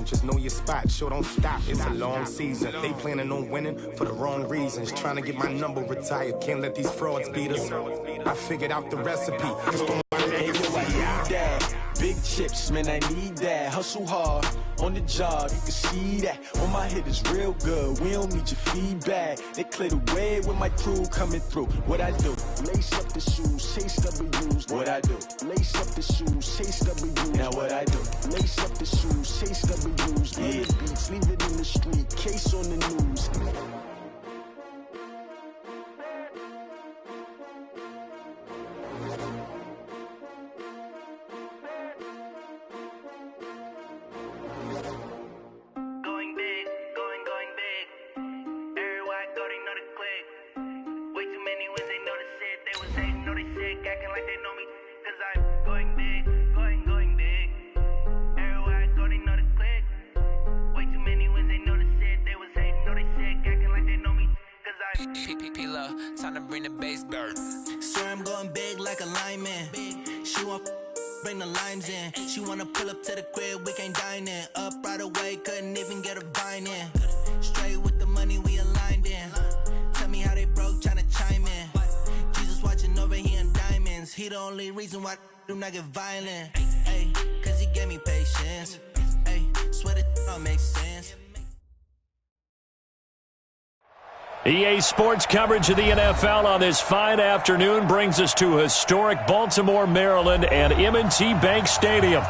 season. Just know your spot, sure don't stop. It's a long season. They planning on winning for the wrong reasons. Trying to get my number retired. Can't let these frauds beat us. I figured out the recipe. Just don't big chips, man, I need that. Hustle hard on the job, you can see that. On my head is real good. We don't need your feedback. They clear the way with my crew coming through. What I do? Lace up the shoes, chase W's. What I do? Lace up the shoes, chase W's. Now what I do? Lace up the shoes, chase W's. Yeah, beats, leave it in the street. Case on the news. Time to bring the bass bird. Swear I'm going big like a lineman. She want bring the limes in. She wanna pull up to the crib, we can't dine in. Up right away, couldn't even get a vine in. Straight with the money we aligned in. Tell me how they broke, tryna chime in. Jesus watching over here in diamonds. He the only reason why I do not get violent. Ay, cause he gave me patience. Ay, swear that all makes sense. EA Sports coverage of the NFL on this fine afternoon brings us to historic Baltimore, Maryland, and M&T Bank Stadium.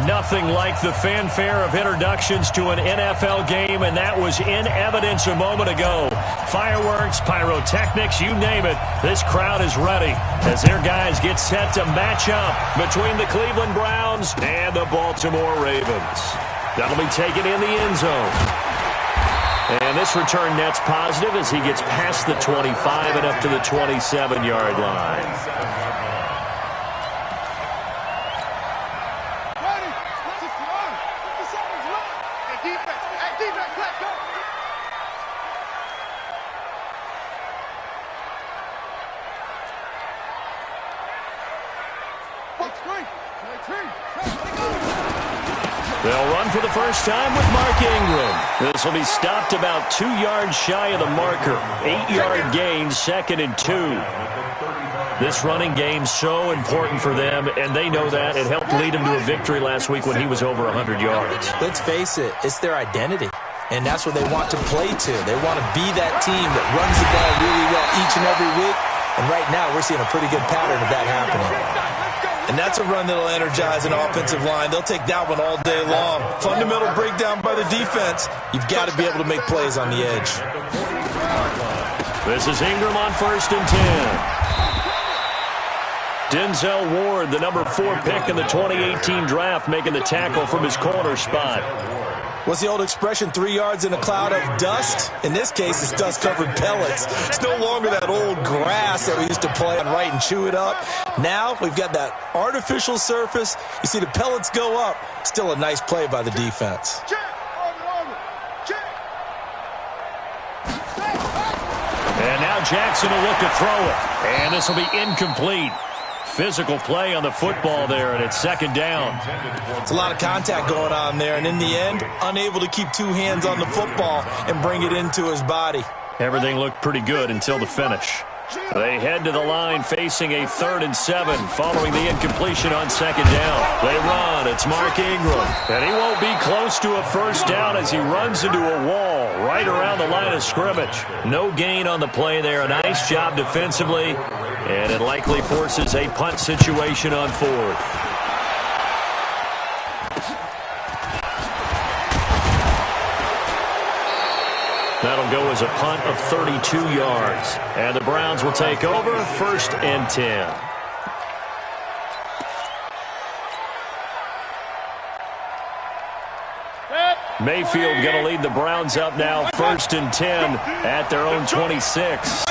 Nothing like the fanfare of introductions to an NFL game, and that was in evidence a moment ago. Fireworks, pyrotechnics, you name it. This crowd is ready as their guys get set to match up between the Cleveland Browns and the Baltimore Ravens. That'll be taken in the end zone. And this return net's positive as he gets past the 25 and up to the 27-yard line. They'll run for the first time with Mark Ingram. This will be stopped about 2 yards shy of the marker. 8-yard gain, 2nd and 2. This running game's so important for them, and they know that. It helped lead him to a victory last week when he was over 100 yards. Let's face it, it's their identity, and that's what they want to play to. They want to be that team that runs the ball really well each and every week, and right now we're seeing a pretty good pattern of that happening. And that's a run that'll energize an offensive line. They'll take that one all day long. Fundamental breakdown by the defense. You've got to be able to make plays on the edge. This is Ingram on 1st and 10. Denzel Ward, the number 4 pick in the 2018 draft, making the tackle from his corner spot. What's the old expression, 3 yards in a cloud of dust? In this case, it's dust-covered pellets. It's no longer that old grass that we used to play on right and chew it up. Now we've got that artificial surface. You see the pellets go up. Still a nice play by the defense. And now Jackson will look to throw it. And this will be incomplete. Physical play on the football there, and it's 2nd down. It's a lot of contact going on there, and in the end, unable to keep 2 hands on the football and bring it into his body. Everything looked pretty good until the finish. They head to the line facing a 3rd and 7 following the incompletion on 2nd down. They run. It's Mark Ingram. And he won't be close to a first down as he runs into a wall right around the line of scrimmage. No gain on the play there. A nice job defensively. And it likely forces a punt situation on 4th. That'll go as a punt of 32 yards. And the Browns will take over 1st and 10. Mayfield going to lead the Browns up now 1st and 10 at their own 26.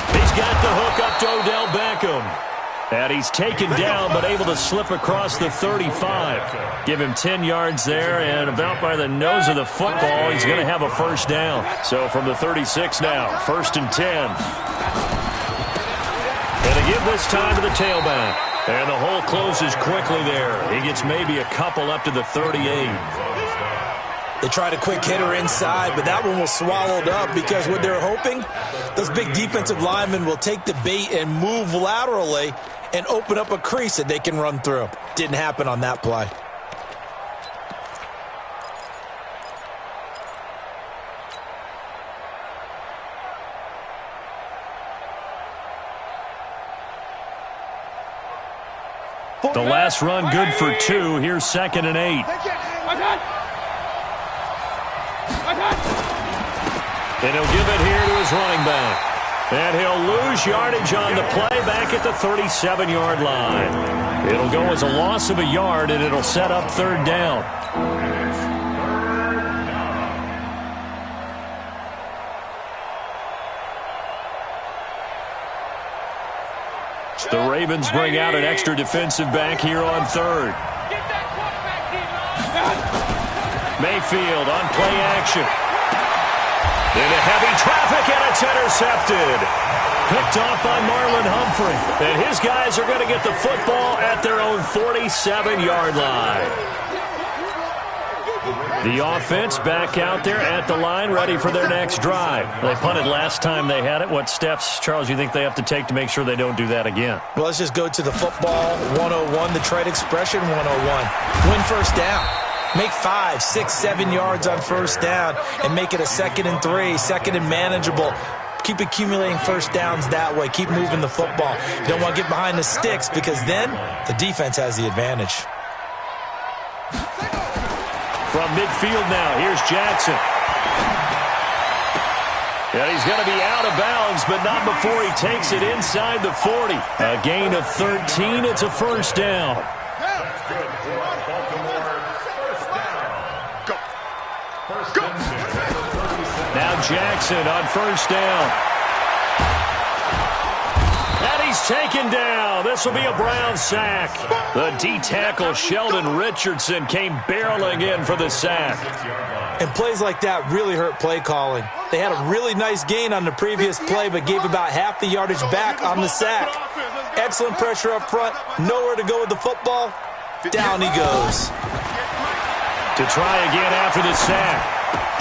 He's got the hook up to Odell Beckham. And he's taken down but able to slip across the 35. Give him 10 yards there, and about by the nose of the football, he's going to have a first down. So from the 36 now, 1st and 10. And to give this time to the tailback. And the hole closes quickly there. He gets maybe a couple up to the 38. They tried a quick hitter inside, but that one was swallowed up because what they're hoping, those big defensive linemen will take the bait and move laterally and open up a crease that they can run through. Didn't happen on that play. The last run good for 2. Here's 2nd and 8. And he'll give it here to his running back. And he'll lose yardage on the play back at the 37-yard line. It'll go as a loss of a yard, and it'll set up 3rd down. The Ravens bring out an extra defensive back here on 3rd. Mayfield on play action. Into heavy traffic, and it's intercepted. Picked off by Marlon Humphrey. And his guys are going to get the football at their own 47-yard line. The offense back out there at the line, ready for their next drive. They punted last time they had it. What steps, Charles, do you think they have to take to make sure they don't do that again? Well, let's just go to the football 101, the trade expression 101. Win first down. Make 5, 6, 7 yards on first down and make it a 2nd and 3, 2nd and manageable. Keep accumulating first downs that way. Keep moving the football. You don't want to get behind the sticks because then the defense has the advantage. From midfield now, here's Jackson. And he's going to be out of bounds, but not before he takes it inside the 40. A gain of 13. It's a first down. Now Jackson on first down. And he's taken down. This will be a Brown sack. The D-tackle Sheldon Richardson came barreling in for the sack. And plays like that really hurt play calling. They had a really nice gain on the previous play, but gave about half the yardage back on the sack. Excellent pressure up front. Nowhere to go with the football. Down he goes. To try again after the sack.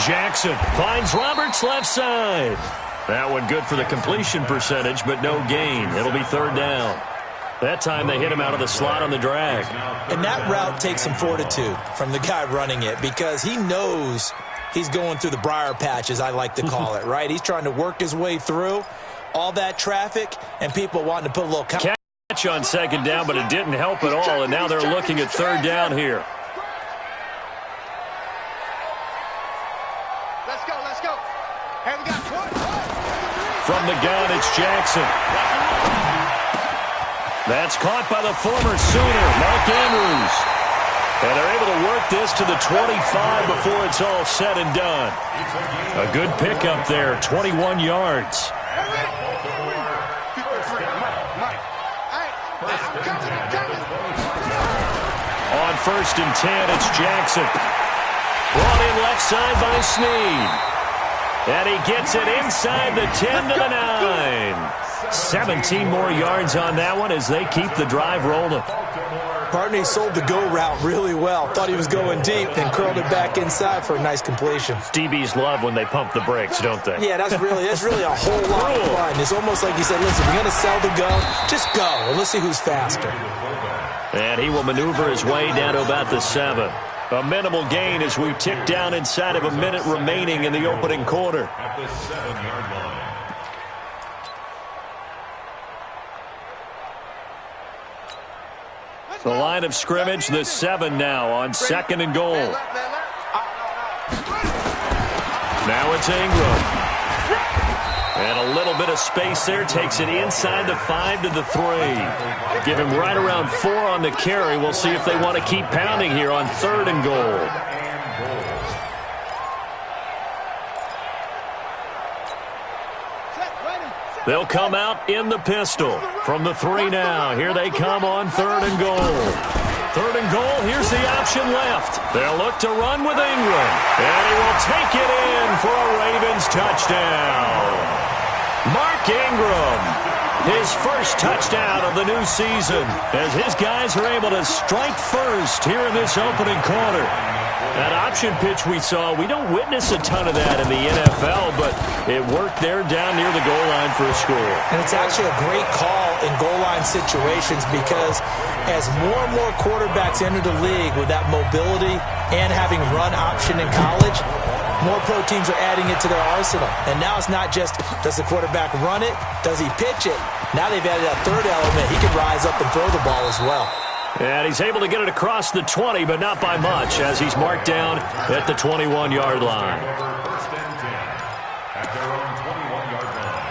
Jackson finds Roberts left side. That one good for the completion percentage, but no gain. It'll be 3rd down. That time they hit him out of the slot on the drag. And that route takes some fortitude from the guy running it because he knows he's going through the briar patch, as I like to call it, right? He's trying to work his way through all that traffic and people wanting to put a little catch on 2nd down, but it didn't help at all, and now they're looking at 3rd down here. Let's go. Hey, we got one. From the gun, it's Jackson. That's caught by the former Sooner, Mark Andrews. And they're able to work this to the 25 before it's all said and done. A good pickup there, 21 yards. On 1st and 10, it's Jackson. Brought in left side by Snead. And he gets it inside the 10 to the 9. 17 more yards on that one as they keep the drive rolling. Partney sold the go route really well. Thought he was going deep, then curled it back inside for a nice completion. DBs love when they pump the brakes, don't they? Yeah, that's really a whole lot of fun. It's almost like he said, listen, we're going to sell the go. Just go, and let's see who's faster. And he will maneuver his way down to about the 7. A minimal gain as we tick down inside of a minute remaining in the opening quarter. At the 7-yard line. The line of scrimmage, the 7 now on 2nd and goal. Now it's Ingram. And a little bit of space there, takes it inside the 5 to the 3. Give him right around 4 on the carry. We'll see if they want to keep pounding here on 3rd and goal. They'll come out in the pistol from the 3 now. Here they come on 3rd and goal. 3rd and goal, here's the option left. They'll look to run with Ingram. And he will take it in for a Ravens touchdown. Mark Ingram his first touchdown of the new season, as his guys are able to strike first here in this opening quarter. That option pitch we saw, we don't witness a ton of that in the NFL, but it worked there down near the goal line for a score. And it's actually a great call in goal line situations because as more and more quarterbacks enter the league with that mobility and having run option in college, more pro teams are adding it to their arsenal. And now it's not just, does the quarterback run it? Does he pitch it? Now they've added that third element. He can rise up and throw the ball as well. And he's able to get it across the 20, but not by much, as he's marked down at the 21-yard line. First and 10 at their own 21-yard line.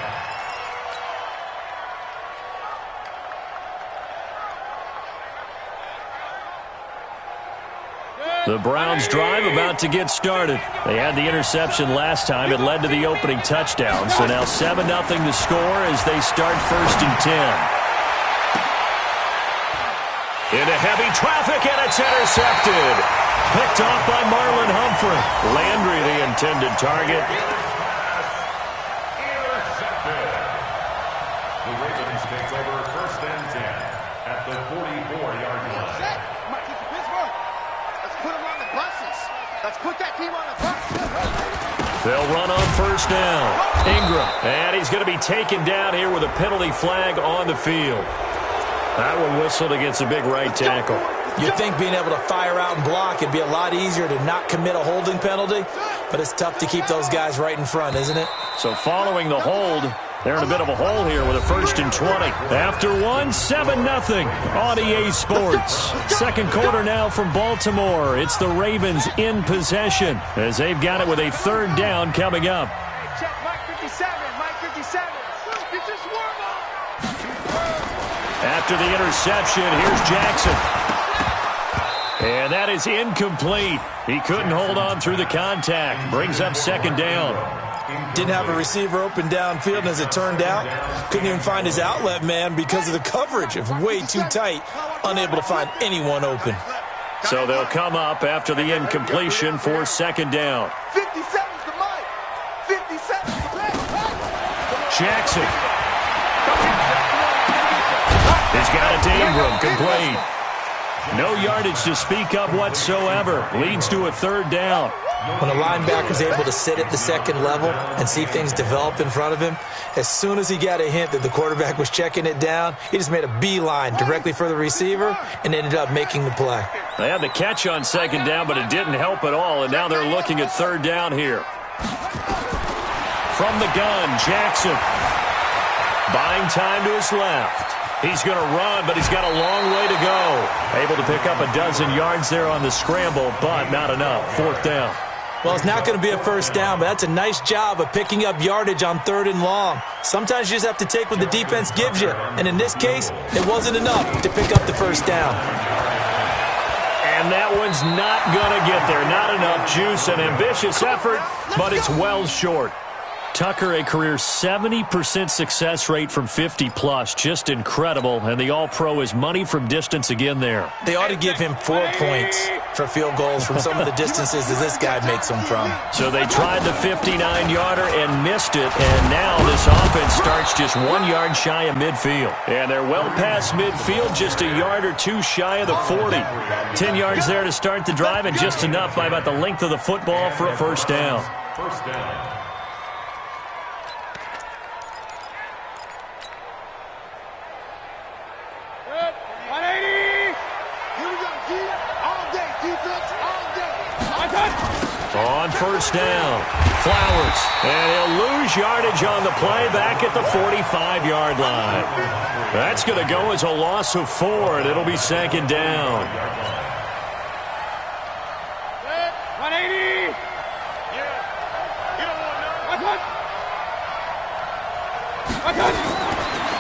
The Browns drive about to get started. They had the interception last time. It led to the opening touchdown. So now 7-0 the score as they start first and 10. Into heavy traffic, and it's intercepted. Picked off by Marlon Humphrey. Landry, the intended target. Intercepted. The Ravens take over first and 10 at the 44-yard line. Let's put them on the buses. Let's put that team on the bus. They'll run on first down. Ingram, and he's going to be taken down here with a penalty flag on the field. That one whistled against a big right tackle. You'd think being able to fire out and block it'd be a lot easier to not commit a holding penalty, but it's tough to keep those guys right in front, isn't it? So following the hold, they're in a bit of a hole here with a first and 20. After one, 7-0 on EA Sports. Second quarter now from Baltimore. It's the Ravens in possession as they've got it with a third down coming up. Check Mike 57, Mike 57. You just warm up. After the interception, here's Jackson. And that is incomplete. He couldn't hold on through the contact. Brings up second down. Didn't have a receiver open downfield, and as it turned out, couldn't even find his outlet man because of the coverage. It was way too tight, unable to find anyone open. So they'll come up after the incompletion for second down. 57's the Mike. 57's the Jackson. He's got it to Ingram, complete. No yardage to speak of whatsoever. Leads to a third down. When a linebacker's able to sit at the second level and see things develop in front of him, as soon as he got a hint that the quarterback was checking it down, he just made a beeline directly for the receiver and ended up making the play. They had the catch on second down, but it didn't help at all, and now they're looking at third down here. From the gun, Jackson. Buying time to his left. He's going to run, but he's got a long way to go. Able to pick up a dozen yards there on the scramble, but not enough. Fourth down. Well, it's not going to be a first down, but that's a nice job of picking up yardage on third and long. Sometimes you just have to take what the defense gives you, and in this case, it wasn't enough to pick up the first down. And that one's not going to get there. Not enough juice. An ambitious effort, but it's well short. Tucker, a career 70% success rate from 50-plus. Just incredible. And the All-Pro is money from distance again there. They ought to give him 4 points for field goals from some of the distances that this guy makes them from. So they tried the 59-yarder and missed it. And now this offense starts just 1 yard shy of midfield. And they're well past midfield, just a yard or two shy of the 40. 10 yards there to start the drive, and just enough by about the length of the football for a first down. First down. On first down, Flowers, and he'll lose yardage on the play back at the 45-yard line. That's going to go as a loss of 4, and it'll be second down. 180.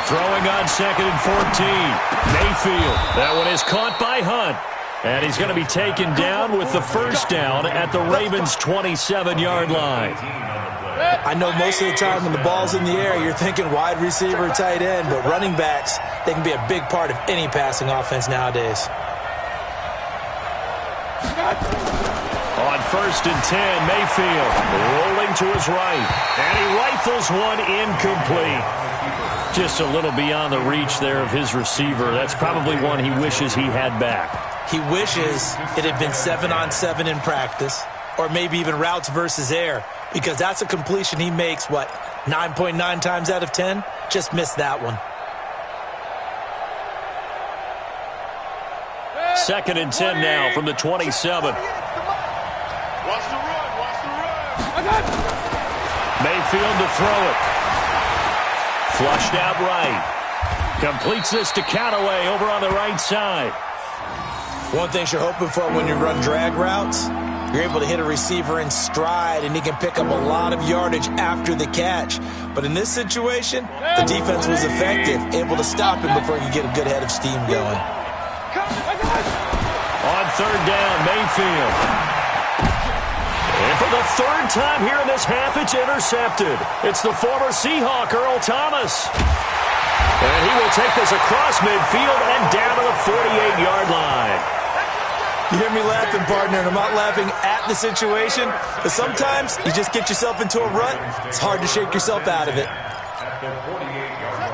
Throwing on second and 14. Mayfield. That one is caught by Hunt. And he's going to be taken down with the first down at the Ravens' 27-yard line. I know most of the time when the ball's in the air, you're thinking wide receiver, tight end, but running backs, they can be a big part of any passing offense nowadays. On first and 10, Mayfield rolling to his right. And he rifles one incomplete. Just a little beyond the reach there of his receiver. That's probably one he wishes he had back. He wishes it had been 7-on-7 in practice, or maybe even routes versus air, because that's a completion he makes, 9.9 times out of 10? Just missed that one. 2nd and 10 now from the 27. Watch the run. Mayfield to throw it. Flushed out right. Completes this to Callaway over on the right side. One thing you're hoping for when you run drag routes, you're able to hit a receiver in stride, and he can pick up a lot of yardage after the catch. But in this situation, the defense was effective, able to stop him before he could get a good head of steam going. On 3rd down, Mayfield. And for the 3rd time here in this half, it's intercepted. It's the former Seahawk, Earl Thomas. And he will take this across midfield and down to the 48-yard line. You hear me laughing, partner, and I'm not laughing at the situation, but sometimes you just get yourself into a rut. It's hard to shake yourself out of it. At the 48-yard line.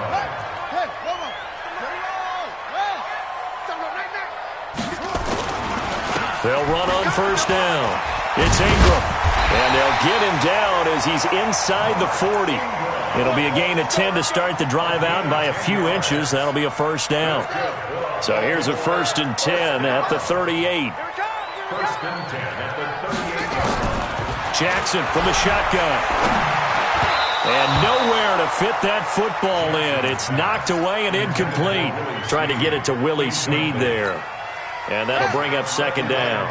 They'll run on 1st down. It's Ingram. And they'll get him down as he's inside the 40. It'll be a gain of 10 to start the drive out, and by a few inches, that'll be a 1st down. So here's a 1st and 10 at the 38. 1st and 10 at the 38-yard line. Jackson from the shotgun. And nowhere to fit that football in. It's knocked away and incomplete. Trying to get it to Willie Snead there. And that'll bring up 2nd down.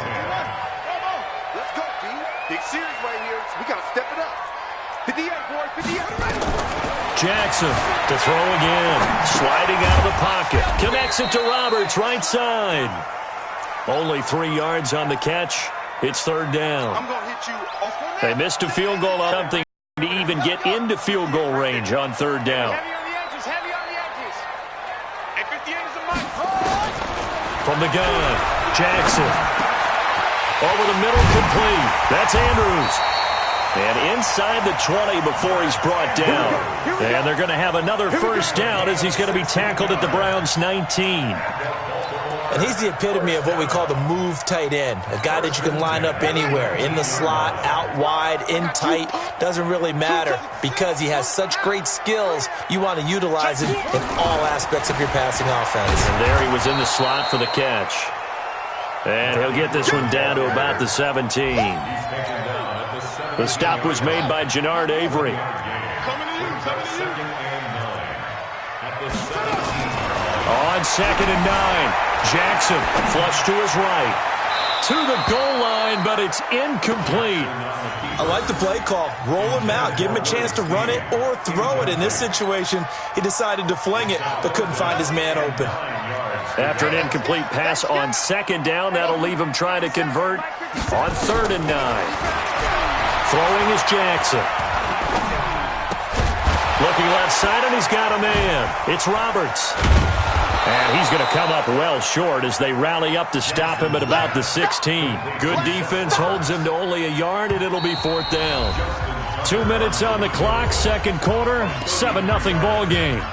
Let's go, D. Big series right here. We got to step it up. 58, boy. 58. Jackson to throw again. Sliding out of the pocket. Connects it to Roberts, right side. Only 3 yards on the catch. It's 3rd down. I'm going to hit you off on that. They missed a field goal on something to even get into field goal range on 3rd down. Heavy on the edges. Heavy on the edges. And 58 is the mic. From the gun, Jackson. Over the middle, complete. That's Andrews. And inside the 20 before he's brought down. And they're going to have another 1st down as he's going to be tackled at the Browns' 19. And he's the epitome of what we call the move tight end, a guy that you can line up anywhere, in the slot, out wide, in tight, doesn't really matter because he has such great skills. You want to utilize him in all aspects of your passing offense. And there he was in the slot for the catch. And he'll get this one down to about the 17. The stop was made by Jannard Avery. On 2nd and 9, Jackson flushed to his right. To the goal line, but it's incomplete. I like the play call. Roll him out. Give him a chance to run it or throw it. In this situation, he decided to fling it, but couldn't find his man open. After an incomplete pass on 2nd down, that'll leave him trying to convert on 3rd and 9. Throwing is Jackson. Looking left side, and he's got a man. It's Roberts. And he's going to come up well short as they rally up to stop him at about the 16. Good defense holds him to only a yard, and it'll be 4th down. 2 minutes on the clock, 2nd quarter, 7-0 ball game.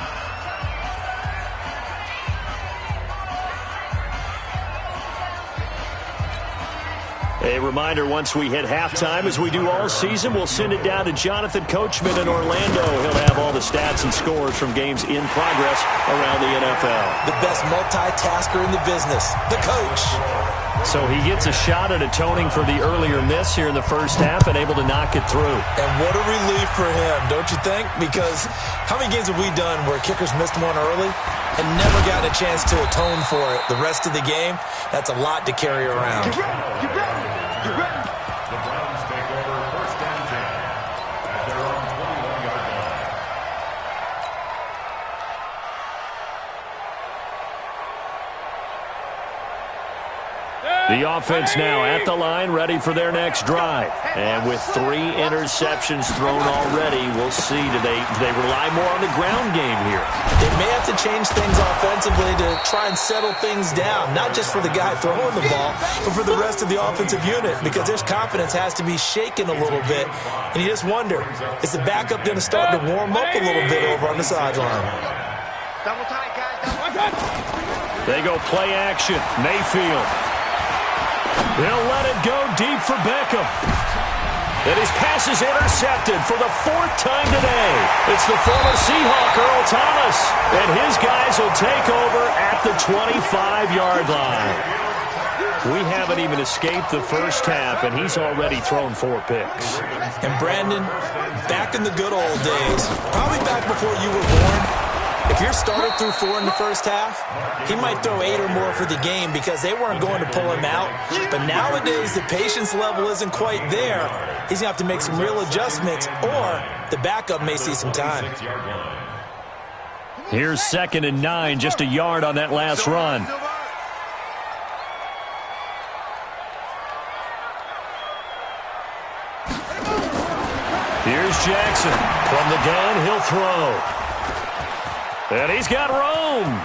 A reminder, once we hit halftime, as we do all season, we'll send it down to Jonathan Coachman in Orlando. He'll have all the stats and scores from games in progress around the NFL. The best multitasker in the business, the coach. So he gets a shot at atoning for the earlier miss here in the 1st half and able to knock it through. And what a relief for him, don't you think? Because how many games have we done where kickers missed one early and never gotten a chance to atone for it the rest of the game? That's a lot to carry around. Get ready. Get ready. Get ready. The Browns take over 1st and 10 at their own 21-yard line. The The offense now at the line, ready for their next drive. And with 3 interceptions thrown already, we'll see. Do they rely more on the ground game here? They may have to change things offensively to try and settle things down, not just for the guy throwing the ball, but for the rest of the offensive unit, because their confidence has to be shaken a little bit. And you just wonder, is the backup going to start to warm up a little bit over on the sideline? Double tight, guys. They go play action. Mayfield. He'll let it go deep for Beckham. And his pass is intercepted for the 4th time today. It's the former Seahawk, Earl Thomas. And his guys will take over at the 25-yard line. We haven't even escaped the first half, and he's already thrown 4 picks. And Brandon, back in the good old days, probably back before you were born, if your starter threw 4 in the first half, he might throw 8 or more for the game because they weren't going to pull him out. But nowadays, the patience level isn't quite there. He's going to have to make some real adjustments, or the backup may see some time. Here's 2nd and 9, just a yard on that last run. Here's Jackson. From the gun, he'll throw. And he's got Rome.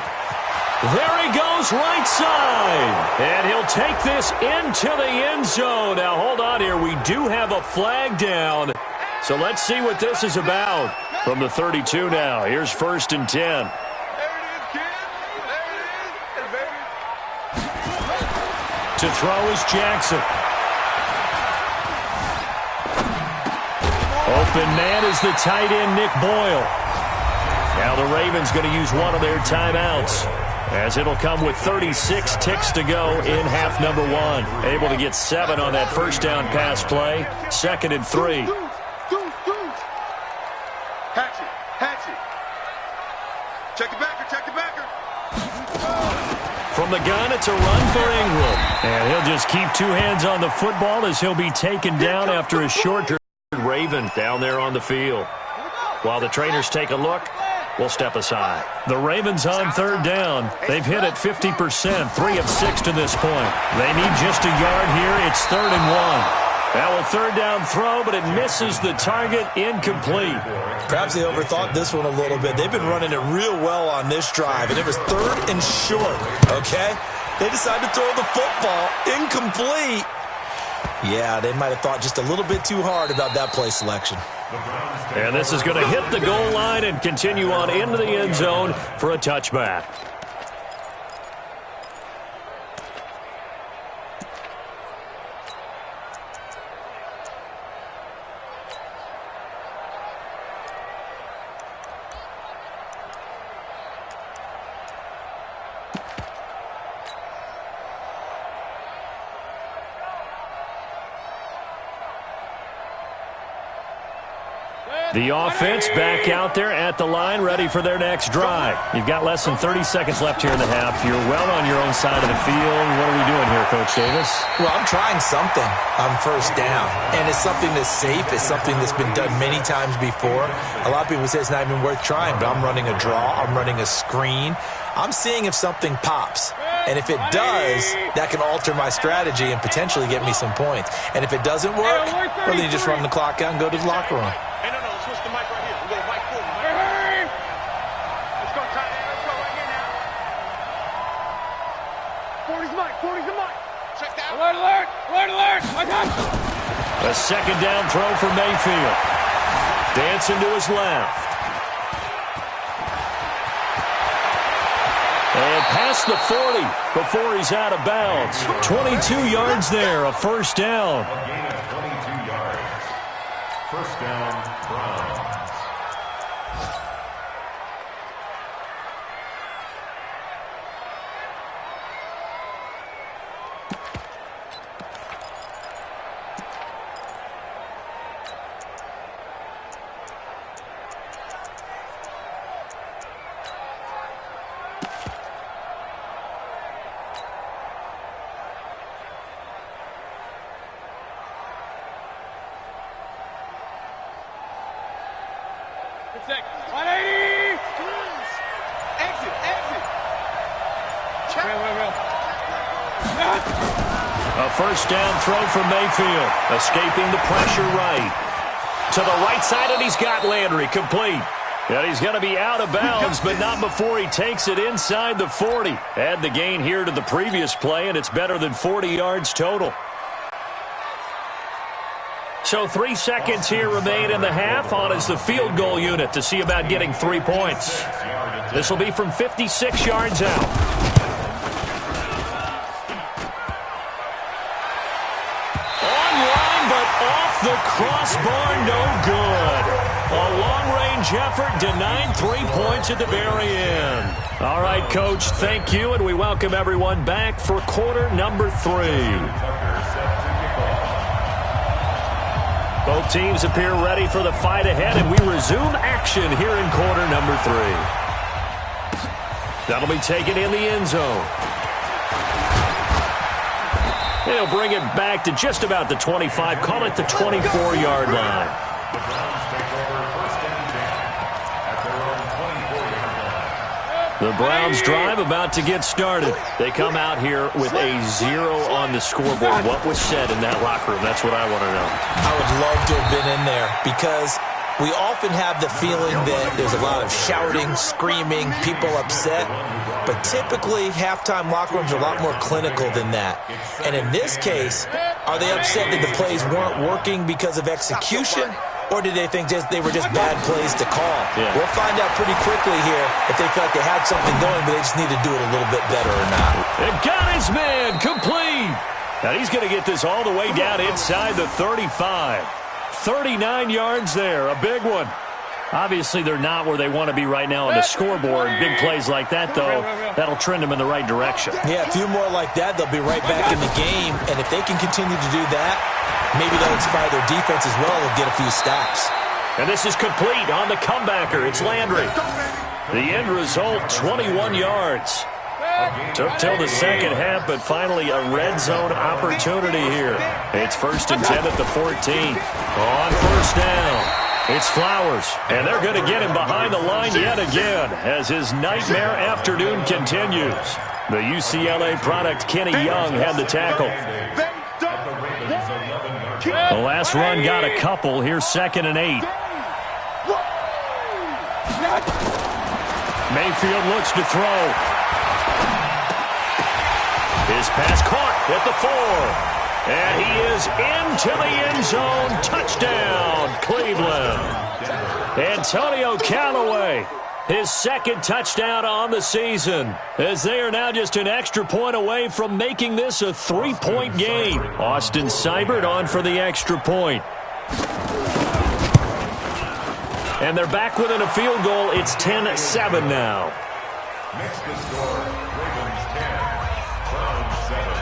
There he goes, right side. And he'll take this into the end zone. Now, hold on here. We do have a flag down. So let's see what this is about. From the 32 now. Here's 1st and 10. There it is, kid. There it is. To throw is Jackson. Open man is the tight end, Nick Boyle. Now the Ravens going to use one of their timeouts, as it'll come with 36 ticks to go in half number 1. Able to get 7 on that first down pass play. 2nd and 3. Hatchet. Check the backer. From the gun, it's a run for Ingram. And he'll just keep 2 hands on the football as he'll be taken down after a short Raven down there on the field. While the trainers take a look, we'll step aside. The Ravens on 3rd down. They've hit it 50%, 3 of 6 to this point. They need just a yard here. It's 3rd and 1. Now a 3rd down throw, but it misses the target, incomplete. Perhaps they overthought this one a little bit. They've been running it real well on this drive, and it was 3rd and short, okay? They decided to throw the football, incomplete. Yeah, they might have thought just a little bit too hard about that play selection. And this is going to hit the goal line and continue on into the end zone for a touchback. The offense back out there at the line, ready for their next drive. You've got less than 30 seconds left here in the half. You're well on your own side of the field. What are we doing here, Coach Davis? Well, I'm trying something on 1st down, and it's something that's safe. It's something that's been done many times before. A lot of people say it's not even worth trying, but I'm running a draw. I'm running a screen. I'm seeing if something pops. And if it does, that can alter my strategy and potentially get me some points. And if it doesn't work, well, then you just run the clock out and go to the locker room. Hey, no, switch the mic right here. We're going to mic forward. Hey! Let's go, tight end. Let's go right here now. 40's the mic. Check that. Alert. My God. A 2nd down throw for Mayfield. Dancing to his left. And past the 40 before he's out of bounds. 22 yards there, a 1st down. A gain of 22 yards. 1st down, Browns. A first down throw from Mayfield. Escaping the pressure right. To the right side, and he's got Landry complete. And he's going to be out of bounds, but not before he takes it inside the 40. Add the gain here to the previous play, and it's better than 40 yards total. So 3 seconds here remain in the half. On is the field goal unit to see about getting 3 points. This will be from 56 yards out. Online, but off the crossbar, no good. A long-range effort denied 3 points at the very end. All right, Coach, thank you, and we welcome everyone back for quarter number 3. Both teams appear ready for the fight ahead, and we resume action here in quarter number 3. That'll be taken in the end zone. They'll bring it back to just about the 25, call it the 24-yard line. The Browns take over first and 10 at their own 24-yard line. The Browns drive about to get started. They come out here with a 0 on the scoreboard. What was said in that locker room? That's what I want to know. I would love to have been in there because we often have the feeling that there's a lot of shouting, screaming, people upset. But typically, halftime locker rooms are a lot more clinical than that. And in this case, are they upset that the plays weren't working because of execution? Or did they think they were just bad plays to call? Yeah. We'll find out pretty quickly here if they felt like they had something going, but they just need to do it a little bit better or not. And got his man complete. And he's going to get this all the way down inside the 35. 39 yards there, a big one. Obviously, they're not where they want to be right now on the scoreboard. Big plays like that, though, that'll trend them in the right direction. Yeah, a few more like that, they'll be right back in the game. And if they can continue to do that, maybe they'll inspire their defense as well and get a few stops. And this is complete on the comebacker. It's Landry. The end result, 21 yards. Took till the second half, but finally a red zone opportunity here. It's first and 10 at the 14. On first down, it's Flowers. And they're going to get him behind the line yet again as his nightmare afternoon continues. The UCLA product, Kenny Young, had the tackle. The last run got a couple. Here's second and 8. Mayfield looks to throw. His pass caught at the 4. And he is into the end zone. Touchdown, Cleveland. Antonio Callaway, his second touchdown on the season, as they are now just an extra point away from making this a 3-point game. Austin Seibert on for the extra point. And they're back within a field goal. It's 10-7 now. Next to score, Ravens 10, Browns 7.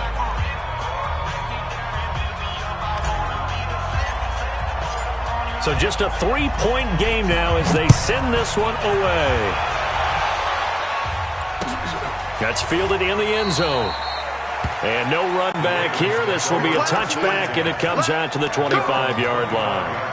So just a 3-point game now as they send this one away. That's fielded in the end zone. And no run back here. This will be a touchback, and it comes out to the 25-yard line.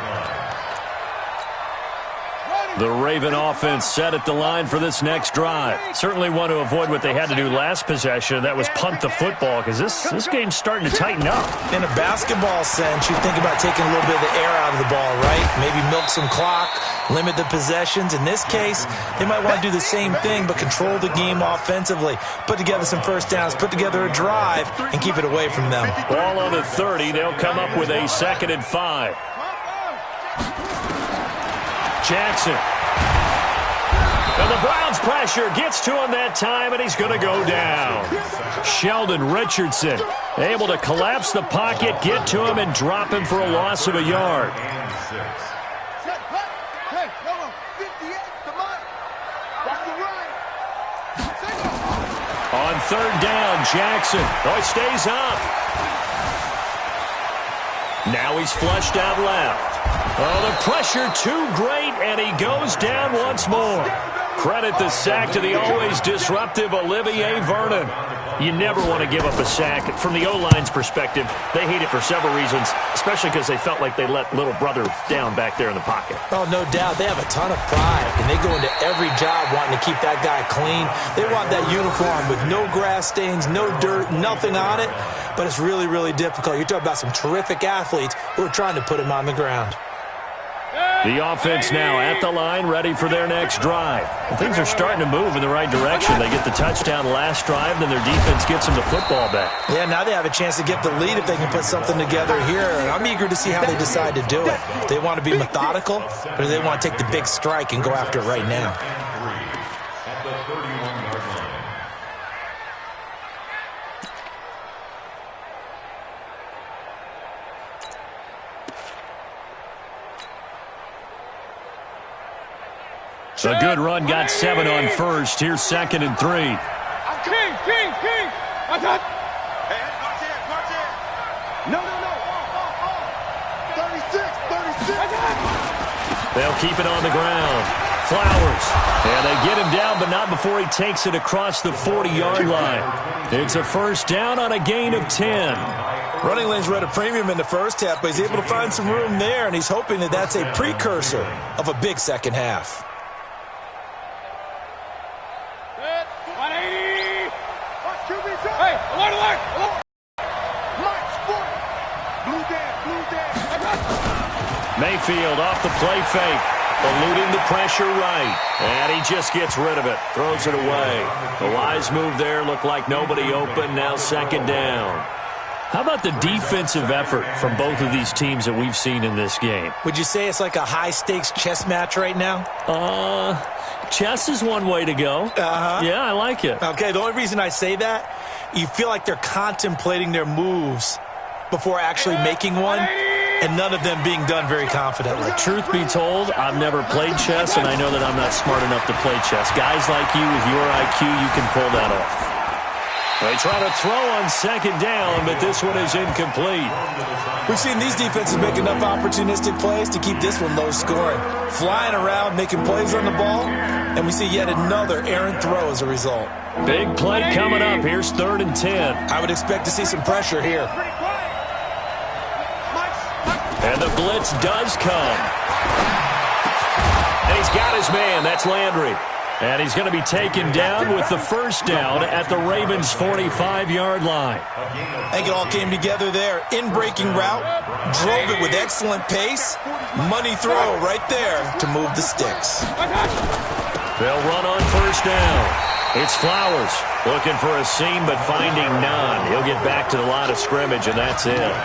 The Raven offense set at the line for this next drive. Certainly want to avoid what they had to do last possession. That was punt the football, because this game's starting to tighten up. In a basketball sense, you think about taking a little bit of the air out of the ball, right? Maybe milk some clock, limit the possessions. In this case, they might want to do the same thing, but control the game offensively. Put together some first downs, put together a drive, and keep it away from them. Ball on the 30. They'll come up with a 2nd and 5. Jackson. And the Browns pressure gets to him that time, and he's going to go down. Sheldon Richardson able to collapse the pocket, get to him, and drop him for a loss of a yard. On third down, Jackson. Oh, he stays up. Now he's flushed out left. Oh, the pressure too great, and he goes down once more. Credit the sack to the always disruptive Olivier Vernon. You never want to give up a sack. From the O-line's perspective, they hate it for several reasons, especially because they felt like they let little brother down back there in the pocket. Oh, no doubt. They have a ton of pride, and they go into every job wanting to keep that guy clean. They want that uniform with no grass stains, no dirt, nothing on it, but it's really, really difficult. You're talking about some terrific athletes who are trying to put him on the ground. The offense now at the line, ready for their next drive. And things are starting to move in the right direction. They get the touchdown last drive, then their defense gets them the football back. Yeah, now they have a chance to get the lead if they can put something together here. And I'm eager to see how they decide to do it. Do they want to be methodical, or do they want to take the big strike and go after it right now? At the 31-yard line. A good run, got 7 on first. Here's 2nd and 3. King. What's that? Hey, march in. No. 36. They'll keep it on the ground. Flowers. And they get him down, but not before he takes it across the 40-yard line. It's a first down on a gain of 10. Running lanes were at a premium in the first half, but he's able to find some room there, and he's hoping that that's a precursor of a big second half. Hey, alert! Mike, sport! Blue down. Mayfield off the play fake. Eluding the pressure right. And he just gets rid of it. Throws it away. The wise move there. Looked like nobody open. Now 2nd down. How about the defensive effort from both of these teams that we've seen in this game? Would you say it's like a high-stakes chess match right now? Chess is one way to go. Yeah, I like it. Okay, the only reason I say that, you feel like they're contemplating their moves before actually making one, and none of them being done very confidently. Truth be told, I've never played chess, and I know that I'm not smart enough to play chess. Guys like you with your IQ, you can pull that off. They try to throw on 2nd down, but this one is incomplete. We've seen these defenses make enough opportunistic plays to keep this one low scoring. Flying around, making plays on the ball, and we see yet another errant throw as a result. Big play coming up. Here's 3rd and 10. I would expect to see some pressure here. And the blitz does come. And he's got his man. That's Landry. And he's going to be taken down with the first down at the Ravens' 45-yard line. I think it all came together there. In-breaking route, drove it with excellent pace. Money throw right there to move the sticks. They'll run on first down. It's Flowers looking for a seam but finding none. He'll get back to the line of scrimmage, and that's it.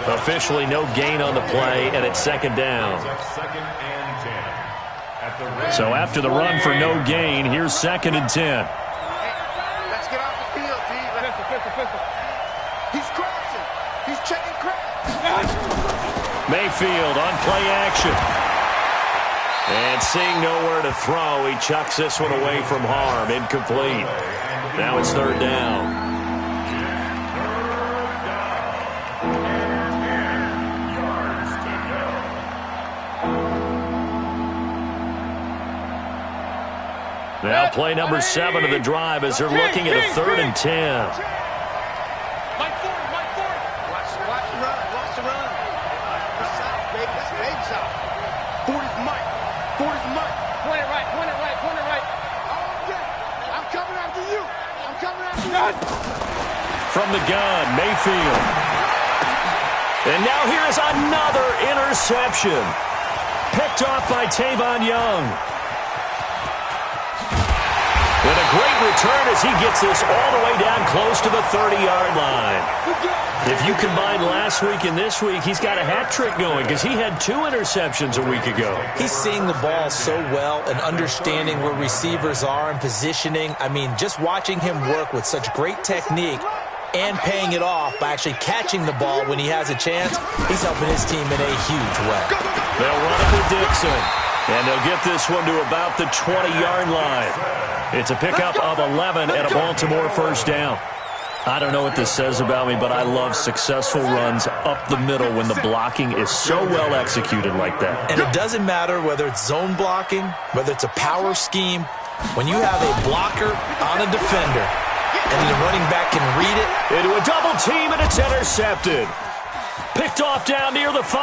Officially no gain on the play, and it's 2nd down. So after the run for no gain, here's 2nd and 10. Let's get off the field, T. He's crashing. He's checking crash. Mayfield on play action. And seeing nowhere to throw, he chucks this one away from harm. Incomplete. Now it's 3rd down. Now play number 7 of the drive as they're looking at a 3rd and 10. Watch the run. Watch the run. Baby, that's a baby shot. Ford is Mike. Point it right. Oh, yeah. I'm coming after you. From the gun, Mayfield. And now here's another interception. Picked off by Tavon Young. And a great return as he gets this all the way down close to the 30-yard line. If you combine last week and this week, he's got a hat trick going because he had 2 interceptions a week ago. He's seeing the ball so well and understanding where receivers are and positioning. I mean, just watching him work with such great technique and paying it off by actually catching the ball when he has a chance, he's helping his team in a huge way. They'll run it with Dixon. And they'll get this one to about the 20-yard line. It's a pickup of 11 and a Baltimore first down. I don't know what this says about me, but I love successful runs up the middle when the blocking is so well executed like that. And it doesn't matter whether it's zone blocking, whether it's a power scheme. When you have a blocker on a defender and the running back can read it. Into a double team, and it's intercepted. Picked off down near the 5.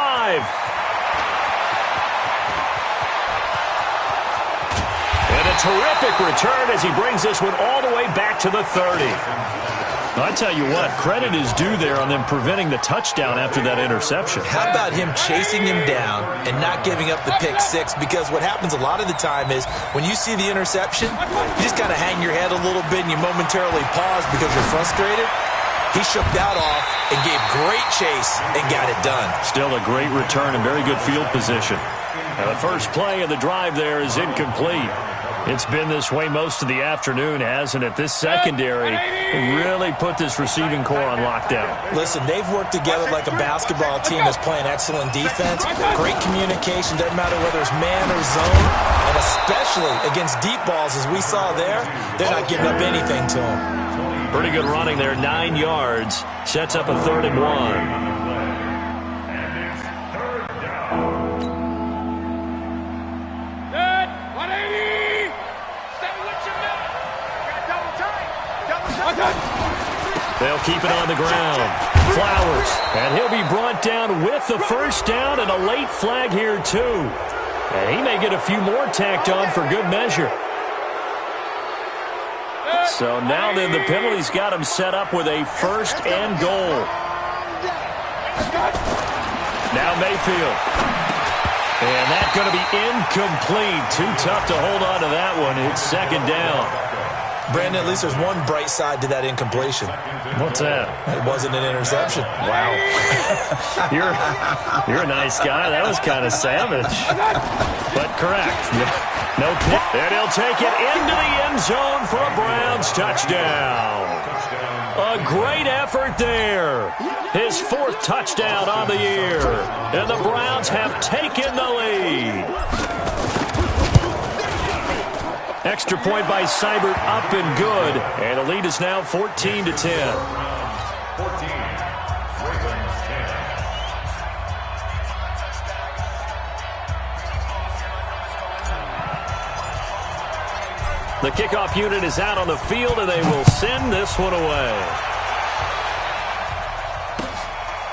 And a terrific return as he brings this one all the way back to the 30. I tell you what, credit is due there on them preventing the touchdown after that interception. How about him chasing him down and not giving up the pick six? Because what happens a lot of the time is when you see the interception, you just kind of hang your head a little bit and you momentarily pause because you're frustrated. He shook that off and gave great chase and got it done. Still a great return and very good field position. Now the first play of the drive there is incomplete. It's been this way most of the afternoon, hasn't it? This secondary really put this receiving core on lockdown. Listen, they've worked together like a basketball team that's playing excellent defense. Great communication, doesn't matter whether it's man or zone. And especially against deep balls, as we saw there, they're not giving up anything to them. Pretty good running there, 9 yards. Sets up a 3rd and 1. They'll keep it on the ground. Flowers. And he'll be brought down with the first down and a late flag here, too. And he may get a few more tacked on for good measure. So now then the penalty's got him set up with a 1st and goal. Now Mayfield. And that's going to be incomplete. Too tough to hold on to that one. It's 2nd down. Brandon, at least there's one bright side to that incompletion. What's that? It wasn't an interception. Wow. You're a nice guy. That was kind of savage. But correct. No pick. And he'll take it into the end zone for a Browns touchdown. A great effort there. His 4th touchdown on the year. And the Browns have taken the lead. Extra point by Seibert, up and good. And the lead is now 14-10. 14. Ravens 10. The kickoff unit is out on the field, and they will send this one away.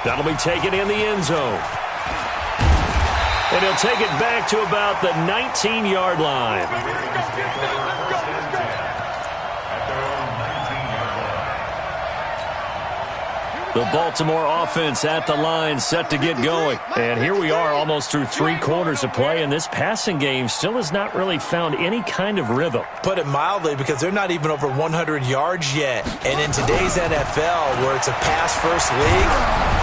That'll be taken in the end zone. And he'll take it back to about the 19-yard line. The Baltimore offense at the line, set to get going. And here we are almost through 3 quarters of play, and this passing game still has not really found any kind of rhythm. Put it mildly, because they're not even over 100 yards yet. And in today's NFL, where it's a pass-first league,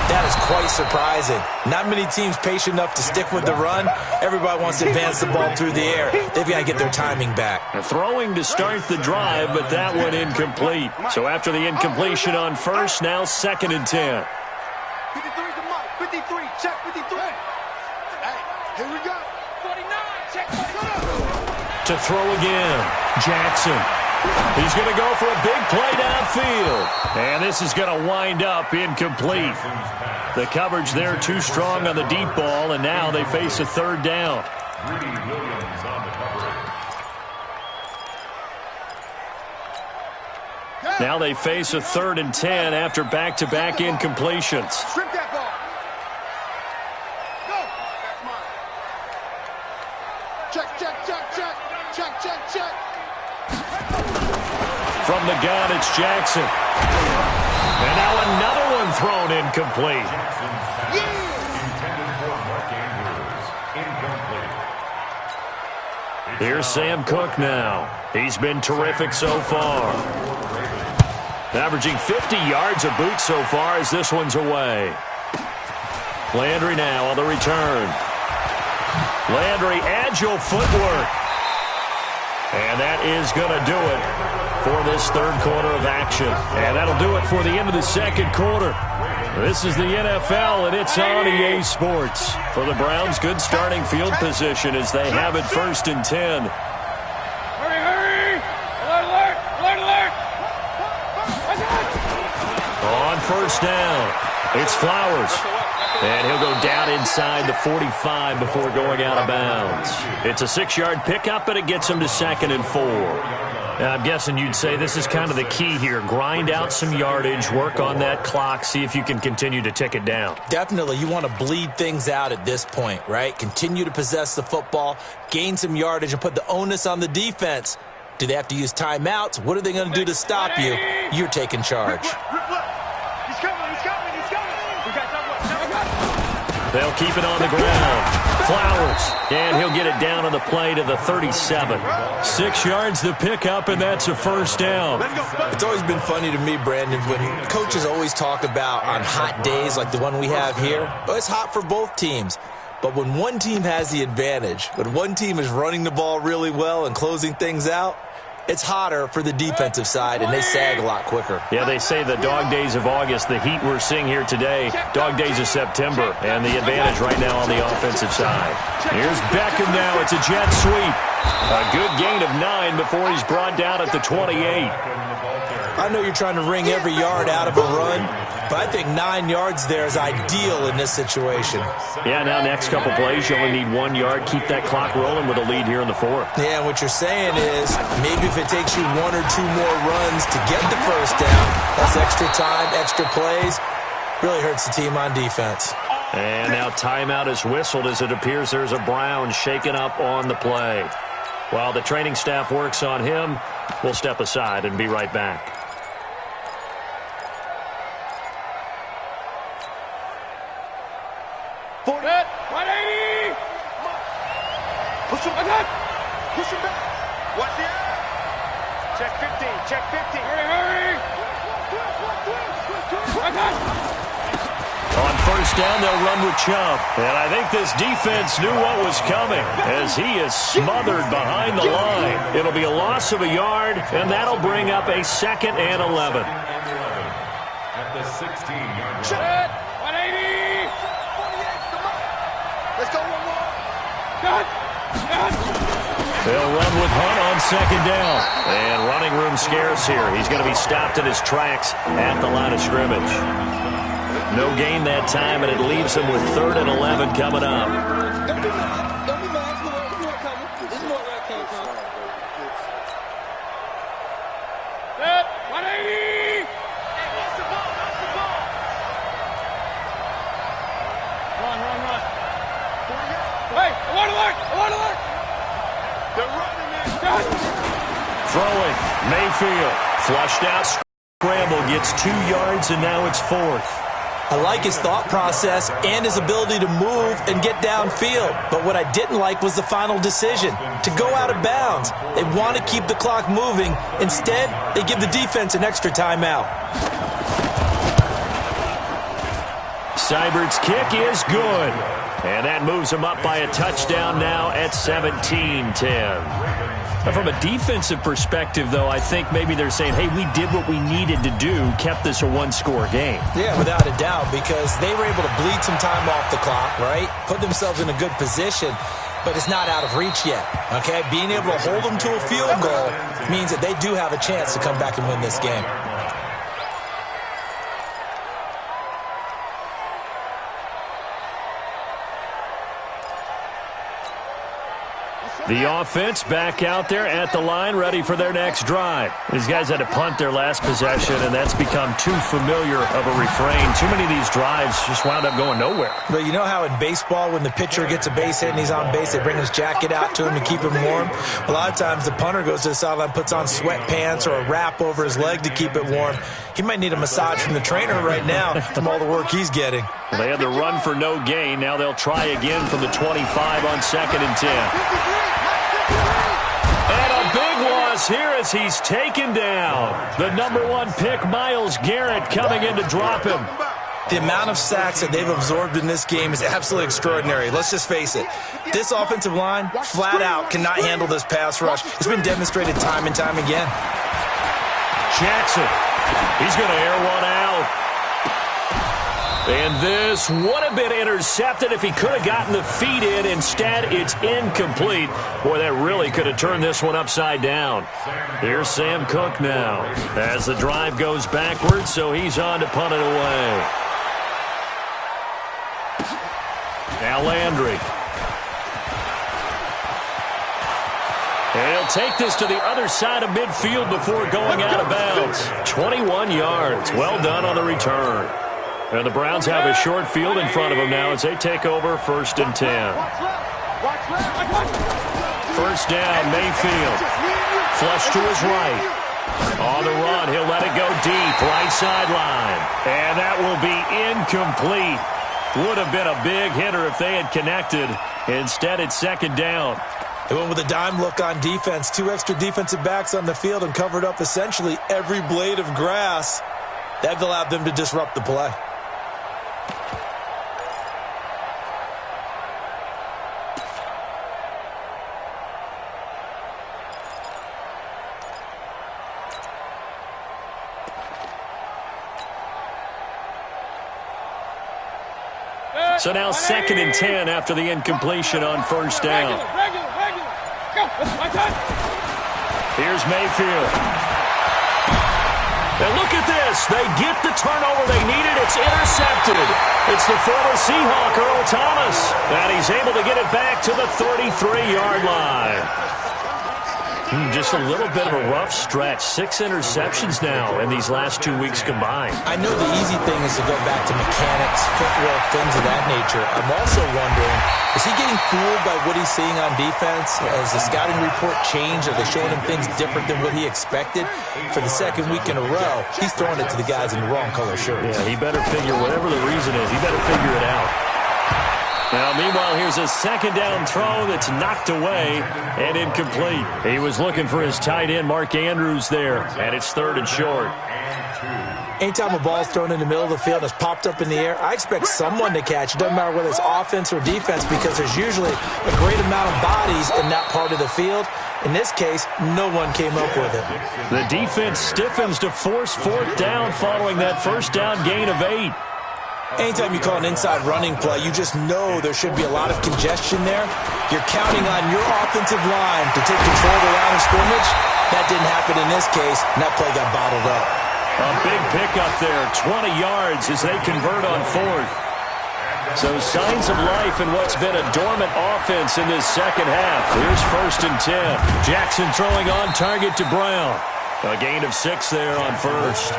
that is quite surprising. Not many teams patient enough to stick with the run. Everybody wants to advance the ball through the air. They've got to get their timing back. Throwing to start the drive, but that one incomplete. So after the incompletion on first, now 2nd and 10. 53 to Mike. 53. Check 53. Hey, here we go. 49. Check 49. To throw again. Jackson. He's going to go for a big play downfield. And this is going to wind up incomplete. The coverage there too strong on the deep ball, and now they face a 3rd down. Greedy Williams on the coverage. Now they face a 3rd and 10 after back-to-back incompletions. Strip that ball. Go. Check, check, check, check. Check, check, check. From the gun, it's Jackson. And now another one thrown incomplete. Intended for Mark Andrews. Incomplete. Here's Sam Cook now. He's been terrific so far. Averaging 50 yards a boot so far as this one's away. Landry now on the return. Landry, agile footwork. And that is going to do it for this 3rd quarter of action. And that'll do it for the end of the 2nd quarter. This is the NFL, and it's on EA Sports. For the Browns, good starting field position as they have it 1st and 10. Hurry, hurry. Alert, alert, alert, alert. first down. It's Flowers. And he'll go down inside the 45 before going out of bounds. It's a 6-yard pickup, but it gets him to 2nd and 4. Now, I'm guessing you'd say this is kind of the key here. Grind out some yardage, work on that clock, see if you can continue to tick it down. Definitely. You want to bleed things out at this point, right? Continue to possess the football, gain some yardage, and put the onus on the defense. Do they have to use timeouts? What are they going to do to stop you? You're taking charge. They'll keep it on the ground. Flowers, and he'll get it down on the play to the 37. 6 yards the pickup, and that's a first down. It's always been funny to me, Brandon, when coaches always talk about on hot days like the one we have here. Well, it's hot for both teams. But when one team has the advantage, when one team is running the ball really well and closing things out, it's hotter for the defensive side, and they sag a lot quicker. Yeah, they say the dog days of August, the heat we're seeing here today, dog days of September, and the advantage right now on the offensive side. Here's Beckham now. It's a jet sweep. A good gain of 9 before he's brought down at the 28. I know you're trying to wring every yard out of a run, but I think 9 yards there is ideal in this situation. Yeah, now next couple plays, you only need 1 yard. Keep that clock rolling with a lead here in the 4th. Yeah, and what you're saying is maybe if it takes you 1 or 2 more runs to get the first down, that's extra time, extra plays, really hurts the team on defense. And now timeout is whistled as it appears there's a Brown shaken up on the play. While the training staff works on him, we'll step aside and be right back. Set, 180! Push him back! Push him back! Watch the air! Check 15, check 15! Hurry! On first down, they'll run with Chubb. And I think this defense knew what was coming as he is smothered behind the line. It'll be a loss of a yard, and that'll bring up a 2nd and 11. At the 16-yard Set, 180! Let's go, one more! Cut! They'll run with Hunt on 2nd down. And running room scarce here. He's going to be stopped in his tracks at the line of scrimmage. No gain that time, and it leaves him with 3rd and 11 coming up. Don't be mad. Don't be mad. This is more coming. This is more where I came from. Set, 180! Hey, watch the ball. Watch the ball. Run. Hey, I want to look. They're running it. Throwing. Mayfield. Flushed out. Scramble gets 2 yards, and now it's 4th. I like his thought process and his ability to move and get downfield. But what I didn't like was the final decision, to go out of bounds. They want to keep the clock moving. Instead, they give the defense an extra timeout. Seibert's kick is good. And that moves him up by a touchdown now at 17-10. From a defensive perspective, though, I think maybe they're saying, hey, we did what we needed to do, kept this a 1-score game. Yeah, without a doubt, because they were able to bleed some time off the clock, right? Put themselves in a good position, but it's not out of reach yet, okay? Being able to hold them to a field goal means that they do have a chance to come back and win this game. The offense back out there at the line, ready for their next drive. These guys had to punt their last possession, and that's become too familiar of a refrain. Too many of these drives just wound up going nowhere. But you know how in baseball, when the pitcher gets a base hit and he's on base, they bring his jacket out to him to keep him warm? A lot of times the punter goes to the sideline, puts on sweatpants or a wrap over his leg to keep it warm. He might need a massage from the trainer right now from all the work he's getting. Well, they had the run for no gain. Now they'll try again from the 25 on 2nd and 10. And a big loss here as he's taken down. The number 1 pick, Myles Garrett, coming in to drop him. The amount of sacks that they've absorbed in this game is absolutely extraordinary. Let's just face it. This offensive line, flat out, cannot handle this pass rush. It's been demonstrated time and time again. Jackson, he's going to air one out. And this would have been intercepted if he could have gotten the feet in. Instead, it's incomplete. Boy, that really could have turned this one upside down. Here's Sam Cook now as the drive goes backwards, so he's on to punt it away. Now Landry. And he'll take this to the other side of midfield before going out of bounds. 21 yards. Well done on the return. And the Browns have a short field in front of them now as they take over 1st and 10. First down, Mayfield. Flush to his right. On the run, he'll let it go deep, right sideline. And that will be incomplete. Would have been a big hitter if they had connected. Instead, it's 2nd down. They went with a dime look on defense. 2 extra defensive backs on the field and covered up essentially every blade of grass. That allowed them to disrupt the play. So now 2nd and 10 after the incompletion on 1st down. Here's Mayfield. And look at this. They get the turnover they needed. It's intercepted. It's the former Seahawk, Earl Thomas. And he's able to get it back to the 33-yard line. Just a little bit of a rough stretch. 6 interceptions now in these last 2 weeks combined. I know the easy thing is to go back to mechanics, footwork, things of that nature. I'm also wondering, is he getting fooled by what he's seeing on defense? Has the scouting report changed? Are they showing him things different than what he expected? For the 2nd week in a row, he's throwing it to the guys in the wrong color shirts. Yeah, he better figure, whatever the reason is, he better figure it out. Now, meanwhile, here's a 2nd down throw that's knocked away and incomplete. He was looking for his tight end, Mark Andrews, there, and it's 3rd and short. Anytime a ball's thrown in the middle of the field and is popped up in the air, I expect someone to catch. It doesn't matter whether it's offense or defense because there's usually a great amount of bodies in that part of the field. In this case, no one came up with it. The defense stiffens to force 4th down following that 1st down gain of 8. Anytime you call an inside running play, you just know there should be a lot of congestion there. You're counting on your offensive line to take control of the line of scrimmage. That didn't happen in this case, and that play got bottled up. A big pickup there, 20 yards as they convert on 4th. So signs of life in what's been a dormant offense in this 2nd half. Here's 1st and 10. Jackson throwing on target to Brown. A gain of 6 there on 1st.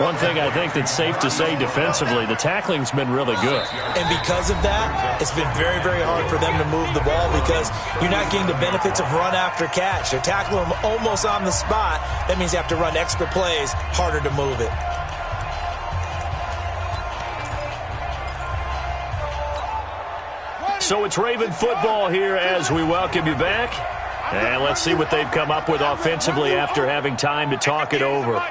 One thing I think that's safe to say defensively, the tackling's been really good. And because of that, it's been very, very hard for them to move the ball because you're not getting the benefits of run after catch. They're tackling them almost on the spot. That means you have to run extra plays, harder to move it. So it's Raven football here as we welcome you back. And let's see what they've come up with offensively after having time to talk it over.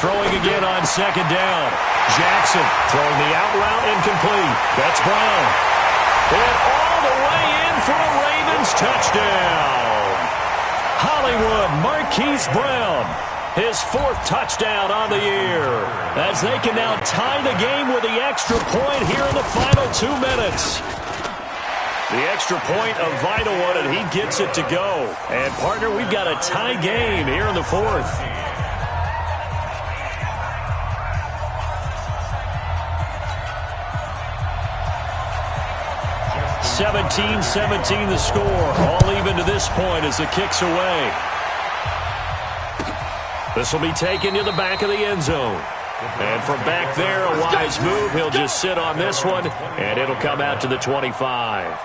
Throwing again on 2nd down. Jackson throwing the out route incomplete. That's Brown. And all the way in for a Ravens touchdown. Hollywood Marquise Brown. His 4th touchdown on the year. As they can now tie the game with the extra point here in the final 2 minutes. The extra point, a vital one, and he gets it to go. And, partner, we've got a tie game here in the 4th. 17-17 the score. All even to this point as the kick's away. This will be taken to the back of the end zone. And from back there, a wise move. He'll just sit on this one, and it'll come out to the 25.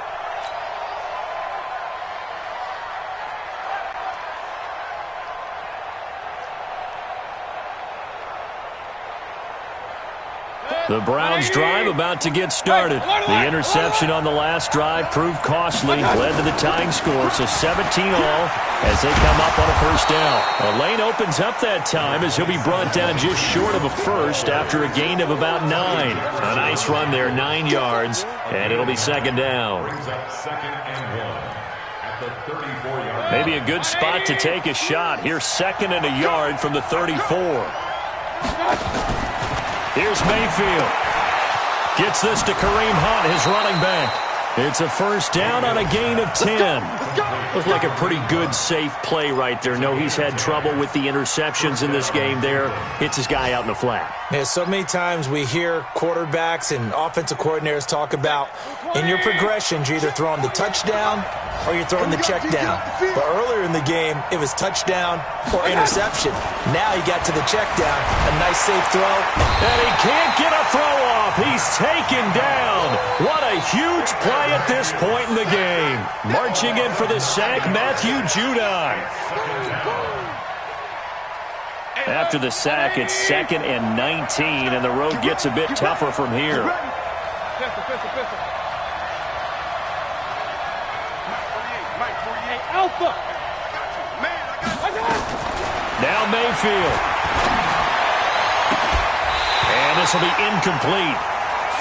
The Browns drive about to get started. The interception on the last drive proved costly, led to the tying score, so 17 all as they come up on a 1st down. A lane opens up that time as he'll be brought down just short of a first after a gain of about 9. A nice run there, 9 yards, and it'll be 2nd down. Maybe a good spot to take a shot. Here's 2nd and a yard from the 34. Here's Mayfield. Gets this to Kareem Hunt, his running back. It's a first down on a gain of 10. Looked like a pretty good, safe play right there. No, he's had trouble with the interceptions in this game there. Hits his guy out in the flat. Yeah, so many times we hear quarterbacks and offensive coordinators talk about in your progressions, you're either throwing the touchdown or you're throwing the check down. But earlier in the game, it was touchdown or interception. Now he got to the check down. A nice, safe throw. And he can't get a throw off. He's taken down. What a huge play at this point in the game. Marching in for the sack, Matthew Judon. After the sack, it's 2nd and 19, and the road gets a bit tougher from here. Now Mayfield. And this will be incomplete.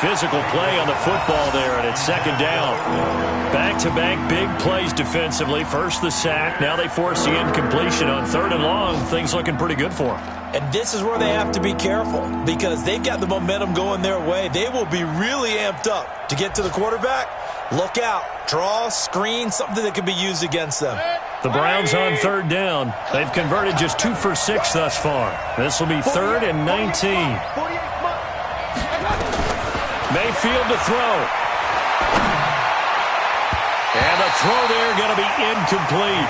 Physical play on the football there, and it's 2nd down. Back-to-back big plays defensively. First the sack. Now they force the incompletion on 3rd and long. Things looking pretty good for them. And this is where they have to be careful because they've got the momentum going their way. They will be really amped up to get to the quarterback. Look out. Draw, screen, something that can be used against them. The Browns on 3rd down. They've converted just 2 for 6 thus far. This will be 3rd and 19. Mayfield to throw. And the throw there going to be incomplete.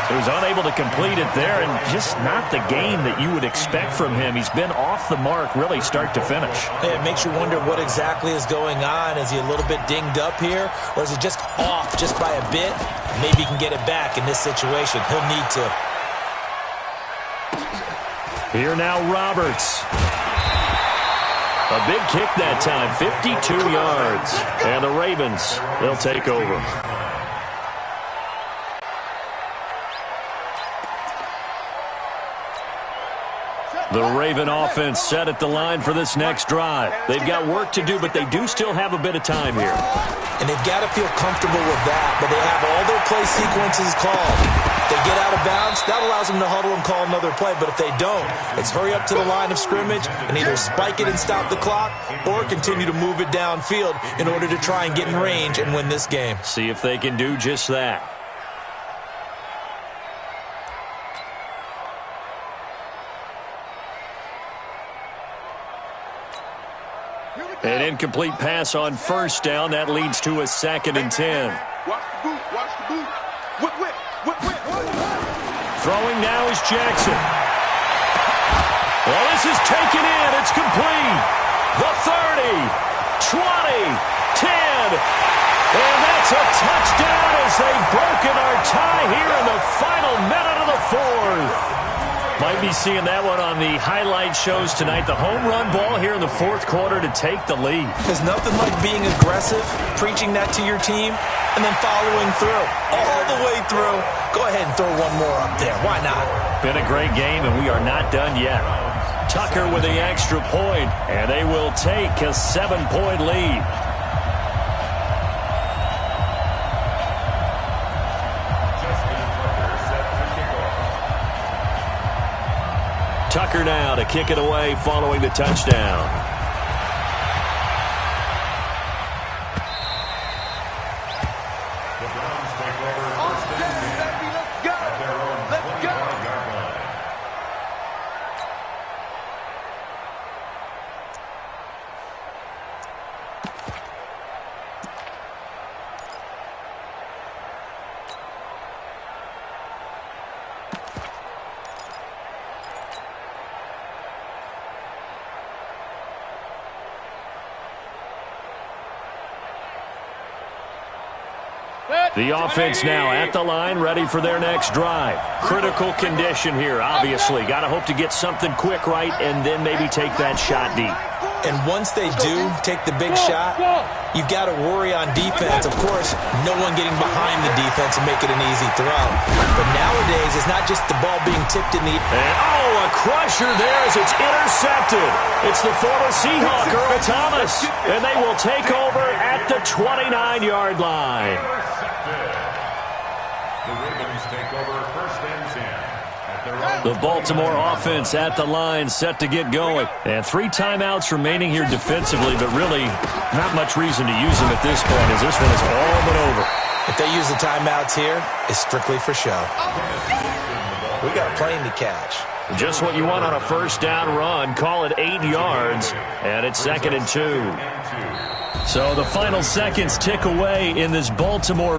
He was unable to complete it there, and just not the game that you would expect from him. He's been off the mark really start to finish. It makes you wonder what exactly is going on. Is he a little bit dinged up here, or is it just off just by a bit? Maybe he can get it back in this situation. He'll need to. Here now Roberts. A big kick that time, 52 yards. And the Ravens, they'll take over. The Raven offense set at the line for this next drive. They've got work to do, but they do still have a bit of time here. And they've got to feel comfortable with that, but they have all their play sequences called. If they get out of bounds, that allows them to huddle and call another play, but if they don't, it's hurry up to the line of scrimmage and either spike it and stop the clock or continue to move it downfield in order to try and get in range and win this game. See if they can do just that. An incomplete pass on 1st down. That leads to a 2nd and 10. Watch the boot. Watch the boot. Whip. Throwing now is Jackson. Well, this is taken in. It's complete. The 30, 20, 10. And that's a touchdown as they've broken our tie here in the final minute of the 4th. Might be seeing that one on the highlight shows tonight. The home run ball here in the 4th quarter to take the lead. There's nothing like being aggressive, preaching that to your team, and then following through. All the way through. Go ahead and throw one more up there. Why not? Been a great game, and we are not done yet. Tucker with the extra point, and they will take a 7-point lead. Tucker now to kick it away following the touchdown. The Browns take over 1st and 10 at their own 25-yard line. The offense now at the line, ready for their next drive. Critical condition here, obviously. Got to hope to get something quick right and then maybe take that shot deep. And once they do take the big shot, you've got to worry on defense. Of course, no one getting behind the defense and make it an easy throw. But nowadays, it's not just the ball being tipped in the... And, a crusher there as it's intercepted. It's the former Seahawk, Earl Thomas. And they will take over at the 29-yard line. The Ravens take over 1st and 10 at The Baltimore offense at the line, set to get going. And 3 timeouts remaining here defensively, but really not much reason to use them at this point, as this one is all but over. If they use the timeouts here, it's strictly for show. We got a plane to catch. Just what you want on a first down run. Call it 8 yards, and it's 2nd and 2. So the final seconds tick away in this Baltimore